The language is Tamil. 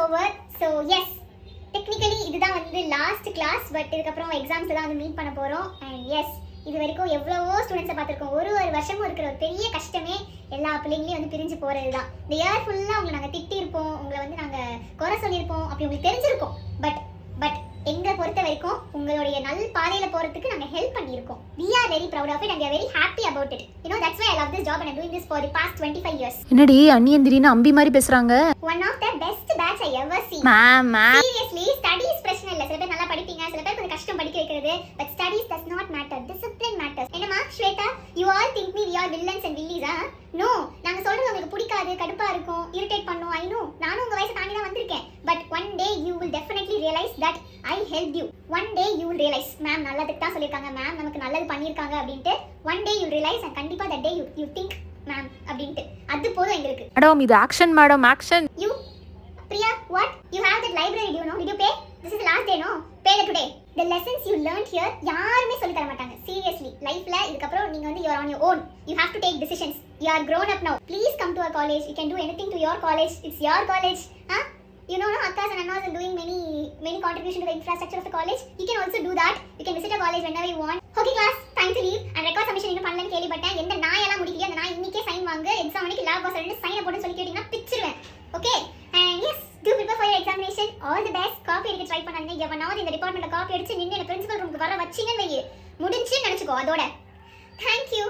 ஓவர். ஸோ எஸ், டெக்னிக்கலி இதுதான் வந்து லாஸ்ட் கிளாஸ். பட் இதுக்கப்புறம் எக்ஸாம்ஸ் தான் வந்து மீட் பண்ண போகிறோம். அண்ட் எஸ், இது வரைக்கும் எவ்வளவோ ஸ்டூடெண்ட்ஸை பார்த்துருக்கோம். ஒரு வருஷமும் இருக்கிற ஒரு பெரிய கஷ்டமே எல்லா பிள்ளைங்களையும் வந்து பிரிஞ்சு போகிறது தான். இந்த இயர் ஃபுல்லாக உங்களை நாங்கள் திட்டிருப்போம், உங்களை வந்து நாங்கள் குறை சொல்லியிருப்போம், அப்படி உங்களுக்கு தெரிஞ்சிருக்கோம். பட் எங்களை பொறுத்த வரைக்கும் உங்களுடைய நல்ல பாதையில் போகிறதுக்கு நாங்கள் ஹெல்ப் பண்ணியிருக்கோம். We are very proud of it and we are very happy about it. You know, that's why I love this job and I'm doing this for the past 25 years. என்னடி அண்ணியன் திடீர்னு அம்பி மாதிரி பேசுறாங்க? One of the best batch I ever seen. Ma'am Seriously, studies பிரச்சனை இல்ல. சில பேர் நல்லா படிப்பீங்க, சில பேர் கொஞ்சம் கஷ்டம் படிக்க வைக்கிறது. But studies does not matter. Discipline matters. என்னமா Shweta, you all think me we are villains and villies, ah? No, நாங்க சொல்றது உங்களுக்கு பிடிக்காது, கடுப்பா இருக்கும், இரிட்டேட் பண்ணும். I know. நானும் உங்க வயசை தாண்டி தான் வந்திருக்கேன். But one day you will definitely realize that I helped you. One day you will realize, ma'am நல்லதுக்கு தான் சொல்லிருக்காங்க, ma'am நமக்கு நல்லது பண்ணிருக்காங்க அப்படினு. One day you will realize and கண்டிப்பா that day you think ma'am அப்படினு. அது போதும் எங்களுக்கு. மேடம் இது action madam, action. You Priya, what? You have that library, do you know? Did you pay? This is the last day, no? Pay the today. The lessons you learned here, யாருமே சொல்லி தர மாட்டாங்க. Seriously, lifeல இதுக்கு அப்புறம் நீங்க வந்து you are on your own. You have to take decisions. You are grown up now. Please come to our college. You can do anything to your college. It's your college. Huh? You know, Akkas and Annas are doing many contribution to the infrastructure of the college. You can also do that. You can visit our college whenever you want. Okay class, time to leave. And record submission இன்னும் பண்ணலன்னு கேள்விப்பட்டேன். எந்த நாயெல்லாம் முடிக்கலையோ அந்த நாய் இன்னைக்கே சைன் வாங்க. எக்ஸாம் அன்னைக்கு லேப் பாஸ் ரெண்டு சைன் போடுன்னு சொல்லி கேட்டீங்கன்னா பிச்சிருவேன். Okay? And yes, do prepare for your examination. All the best. Copy எடுக்க ட்ரை பண்ணாதீங்க. எவனாவது இந்த டிபார்ட்மெண்ட்ல காப்பி அடிச்சு நின்னு என்ன பிரின்சிபல் ரூமுக்கு வர வச்சீங்கன்னு வையே, முடிஞ்சுன்னு நினைச்சுக்கோ அதோட. Thank you.